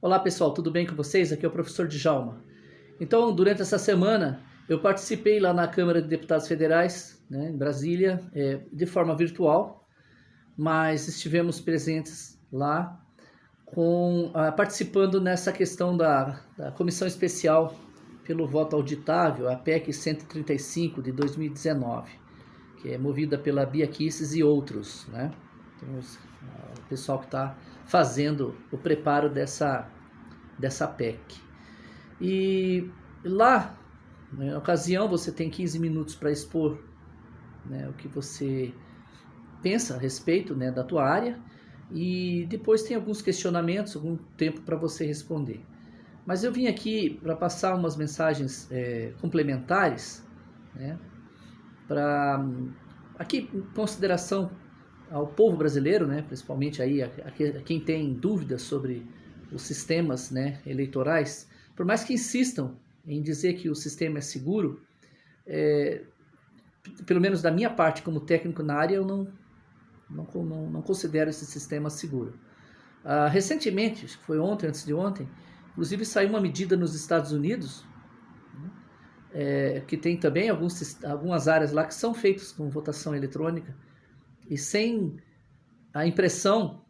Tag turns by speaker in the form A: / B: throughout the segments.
A: Olá pessoal, tudo bem com vocês? Aqui é o professor Djalma. Então, durante essa semana, eu participei lá na Câmara de Deputados Federais, em Brasília, de forma virtual, mas estivemos presentes lá participando nessa questão da comissão especial pelo voto auditável, a PEC 135 de 2019, que é movida pela Bia Kicis e outros, né? Temos o pessoal que está fazendo o preparo dessa PEC. E lá, na ocasião, você tem 15 minutos para expor, né, o que você pensa a respeito, né, da tua área, e depois tem alguns questionamentos, algum tempo para você responder. Mas eu vim aqui para passar umas mensagens complementares, né, para aqui em consideração ao povo brasileiro, né, principalmente aí a quem tem dúvidas sobre os sistemas, né, eleitorais. Por mais que insistam em dizer que o sistema é seguro, pelo menos da minha parte como técnico na área, eu não considero esse sistema seguro. Recentemente, acho que foi ontem, antes de ontem, inclusive saiu uma medida nos Estados Unidos, que tem também algumas áreas lá que são feitas com votação eletrônica, e sem a impressão,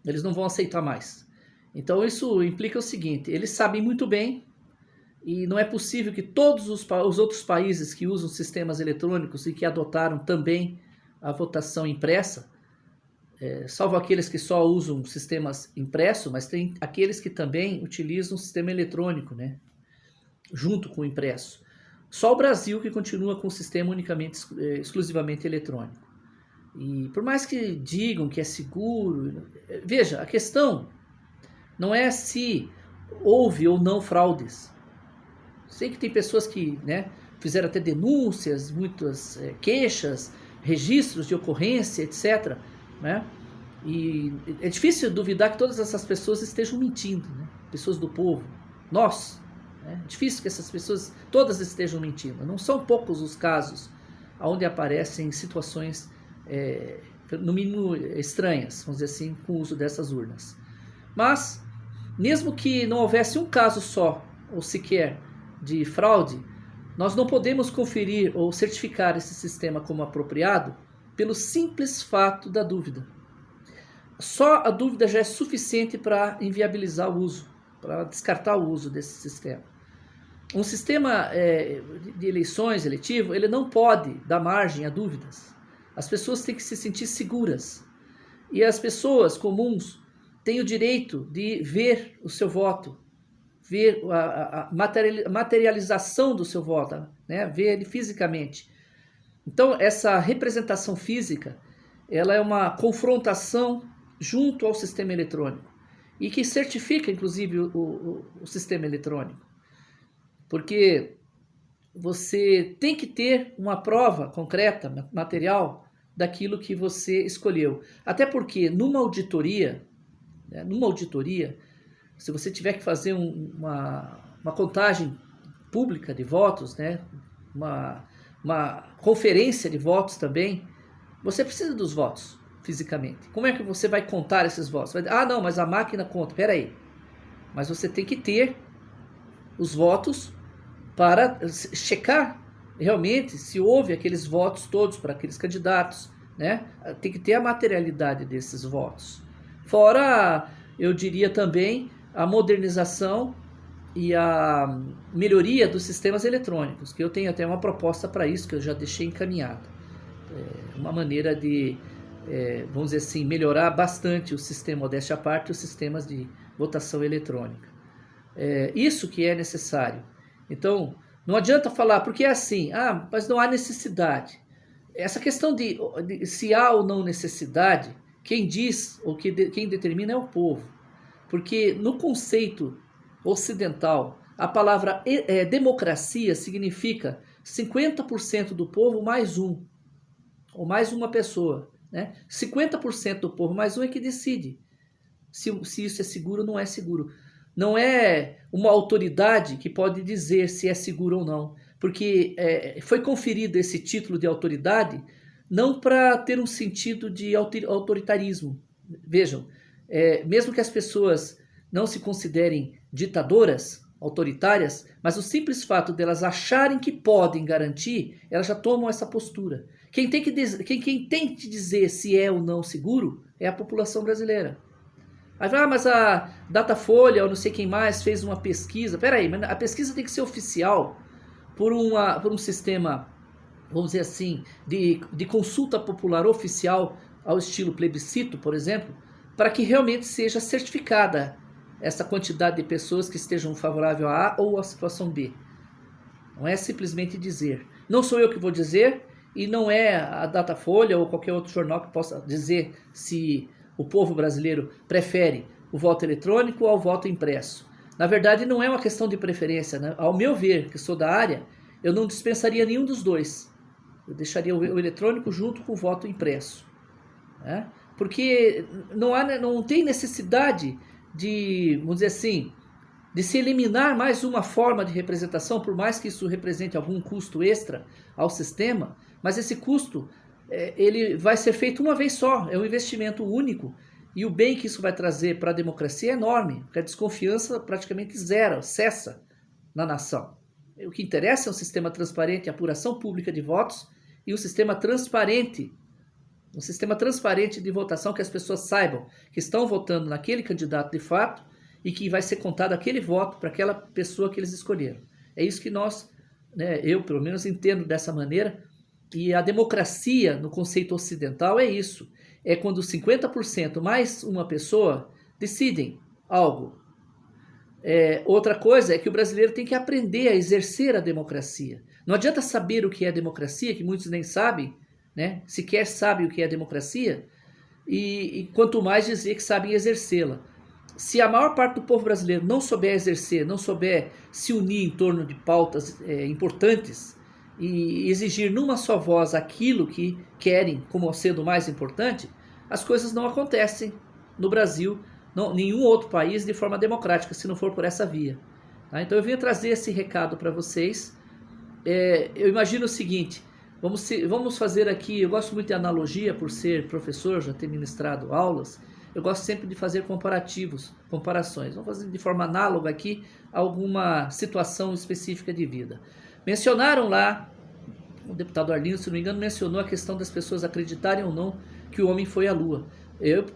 A: eles não vão aceitar mais. Então isso implica o seguinte: eles sabem muito bem, e não é possível que todos os outros países que usam sistemas eletrônicos e que adotaram também a votação impressa, salvo aqueles que só usam sistemas impressos, mas tem aqueles que também utilizam o sistema eletrônico, né, junto com o impresso. Só o Brasil que continua com o sistema unicamente, exclusivamente eletrônico. E por mais que digam que é seguro, veja, a questão não é se houve ou não fraudes. Sei que tem pessoas que, né, fizeram até denúncias, muitas queixas, registros de ocorrência, etc., né? E é difícil duvidar que todas essas pessoas estejam mentindo, né? Pessoas do povo, nós. É difícil que essas pessoas todas estejam mentindo. Não são poucos os casos onde aparecem situações, no mínimo estranhas, vamos dizer assim, com o uso dessas urnas. Mas, mesmo que não houvesse um caso só, ou sequer, de fraude, nós não podemos conferir ou certificar esse sistema como apropriado pelo simples fato da dúvida. Só a dúvida já é suficiente para inviabilizar o uso, para descartar o uso desse sistema. Um sistema de eleições, eletivo, ele não pode dar margem a dúvidas. As pessoas têm que se sentir seguras. E as pessoas comuns têm o direito de ver o seu voto, ver a materialização do seu voto, né? Ver ele fisicamente. Então, essa representação física, ela é uma confrontação junto ao sistema eletrônico e que certifica, inclusive, o sistema eletrônico. Porque você tem que ter uma prova concreta, material, daquilo que você escolheu. Até porque numa auditoria, se você tiver que fazer uma contagem pública de votos, né, uma conferência de votos também, você precisa dos votos fisicamente. Como é que você vai contar esses votos? Não, mas a máquina conta. Espera aí. Mas você tem que ter os votos para checar realmente se houve aqueles votos todos para aqueles candidatos, né? Tem que ter a materialidade desses votos. Fora, eu diria também, a modernização e a melhoria dos sistemas eletrônicos, que eu tenho até uma proposta para isso, que eu já deixei encaminhada. Uma maneira de, vamos dizer assim, melhorar bastante o sistema, modéstia à parte, os sistemas de votação eletrônica. Isso que é necessário. Então, não adianta falar, porque é assim, mas não há necessidade. Essa questão de se há ou não necessidade, quem diz ou quem determina é o povo. Porque no conceito ocidental, a palavra democracia significa 50% do povo mais um, ou mais uma pessoa, né? 50% do povo mais um é que decide se isso é seguro ou não é seguro. Não é uma autoridade que pode dizer se é seguro ou não, porque foi conferido esse título de autoridade não para ter um sentido de autoritarismo. Vejam, mesmo que as pessoas não se considerem ditadoras, autoritárias, mas o simples fato delas acharem que podem garantir, elas já tomam essa postura. Quem tem que dizer se é ou não seguro é a população brasileira. Aí, mas a Datafolha ou não sei quem mais fez uma pesquisa. Peraí, mas a pesquisa tem que ser oficial por um sistema, vamos dizer assim, de consulta popular oficial ao estilo plebiscito, por exemplo, para que realmente seja certificada essa quantidade de pessoas que estejam favorável a A ou a situação B. Não é simplesmente dizer. Não sou eu que vou dizer e não é a Datafolha ou qualquer outro jornal que possa dizer se o povo brasileiro prefere o voto eletrônico ou ao voto impresso. Na verdade, não é uma questão de preferência, né? Ao meu ver, que sou da área, eu não dispensaria nenhum dos dois. Eu deixaria o eletrônico junto com o voto impresso, né? Porque não tem necessidade de, vamos dizer assim, de se eliminar mais uma forma de representação, por mais que isso represente algum custo extra ao sistema, mas esse custo ele vai ser feito uma vez só, é um investimento único, e o bem que isso vai trazer para a democracia é enorme, porque a desconfiança praticamente cessa na nação. O que interessa é um sistema transparente, apuração pública de votos e um sistema transparente de votação, que as pessoas saibam que estão votando naquele candidato de fato e que vai ser contado aquele voto para aquela pessoa que eles escolheram. É isso que eu pelo menos entendo dessa maneira, e a democracia no conceito ocidental é isso, é quando 50% mais uma pessoa decidem algo. Outra coisa é que o brasileiro tem que aprender a exercer a democracia. Não adianta saber o que é democracia, que muitos nem sabem, né? Sequer sabem o que é democracia, e quanto mais dizer que sabem exercê-la. Se a maior parte do povo brasileiro não souber exercer, não souber se unir em torno de pautas importantes e exigir numa só voz aquilo que querem como sendo o mais importante, as coisas não acontecem no Brasil, nenhum outro país, de forma democrática, se não for por essa via. Tá? Então eu vim trazer esse recado para vocês. Eu imagino o seguinte, vamos fazer aqui, eu gosto muito de analogia por ser professor, já ter ministrado aulas, eu gosto sempre de fazer comparações. Vamos fazer de forma análoga aqui alguma situação específica de vida. Mencionaram lá, o deputado Arlindo, se não me engano, mencionou a questão das pessoas acreditarem ou não que o homem foi à Lua.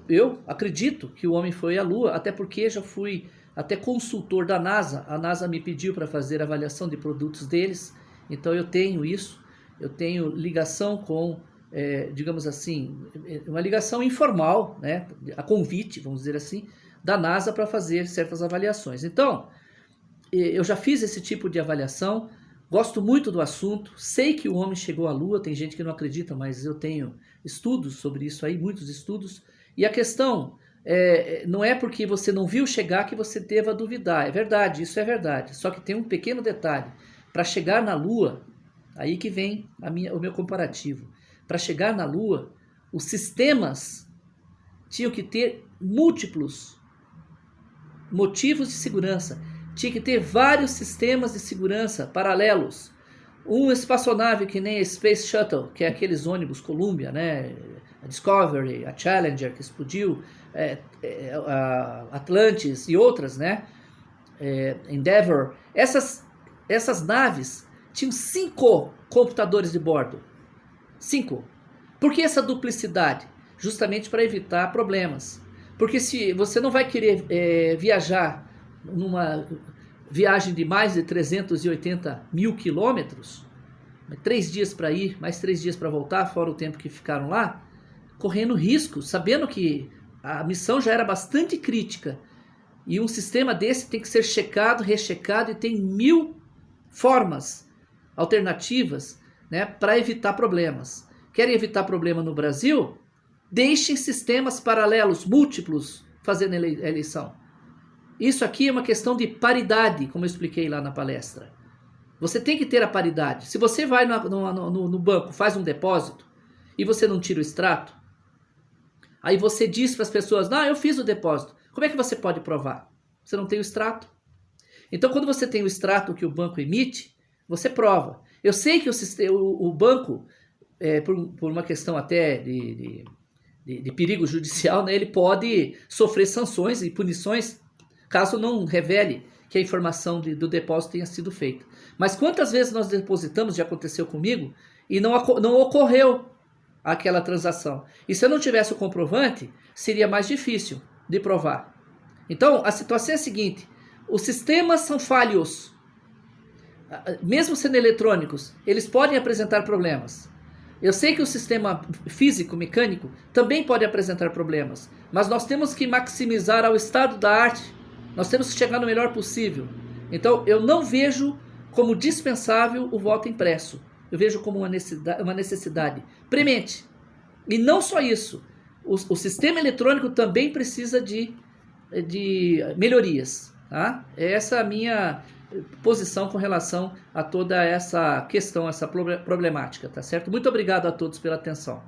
A: Eu acredito que o homem foi à Lua, até porque já fui até consultor da NASA. A NASA me pediu para fazer avaliação de produtos deles, então eu tenho isso. Eu tenho ligação com, digamos assim, uma ligação informal, né, a convite, vamos dizer assim, da NASA para fazer certas avaliações. Então, eu já fiz esse tipo de avaliação, gosto muito do assunto, sei que o homem chegou à Lua, tem gente que não acredita, mas eu tenho estudos sobre isso aí, muitos estudos, e a questão não é porque você não viu chegar que você deva duvidar, é verdade, isso é verdade, só que tem um pequeno detalhe, para chegar na Lua, aí que vem o meu comparativo, para chegar na Lua, os sistemas tinham que ter múltiplos motivos de segurança, tinha que ter vários sistemas de segurança paralelos. Uma espaçonave que nem a Space Shuttle, que é aqueles ônibus Columbia, né? A Discovery, a Challenger que explodiu, a Atlantis e outras, né? Endeavour. Essas naves tinham 5 computadores de bordo. 5. Por que essa duplicidade? Justamente para evitar problemas. Porque se você não vai querer viajar numa viagem de mais de 380 mil quilômetros, 3 dias para ir, mais 3 dias para voltar, fora o tempo que ficaram lá, correndo risco, sabendo que a missão já era bastante crítica, e um sistema desse tem que ser checado, rechecado, e tem 1000 formas alternativas, né, para evitar problemas. Querem evitar problema no Brasil? Deixem sistemas paralelos, múltiplos, fazendo a eleição. Isso aqui é uma questão de paridade, como eu expliquei lá na palestra. Você tem que ter a paridade. Se você vai no banco, faz um depósito, e você não tira o extrato, aí você diz para as pessoas, não, eu fiz o depósito. Como é que você pode provar? Você não tem o extrato. Então, quando você tem o extrato que o banco emite, você prova. Eu sei que o banco, por uma questão até de perigo judicial, né, ele pode sofrer sanções e punições caso não revele que a informação do depósito tenha sido feita. Mas quantas vezes nós depositamos, já aconteceu comigo, e não ocorreu aquela transação. E se eu não tivesse o comprovante, seria mais difícil de provar. Então, a situação é a seguinte: os sistemas são falhos. Mesmo sendo eletrônicos, eles podem apresentar problemas. Eu sei que o sistema físico, mecânico, também pode apresentar problemas, mas nós temos que maximizar ao estado da arte, nós temos que chegar no melhor possível. Então, eu não vejo como dispensável o voto impresso, eu vejo como uma necessidade premente. E não só isso, o sistema eletrônico também precisa de melhorias. Tá? Essa é a minha posição com relação a toda essa questão, essa problemática, tá certo? Muito obrigado a todos pela atenção.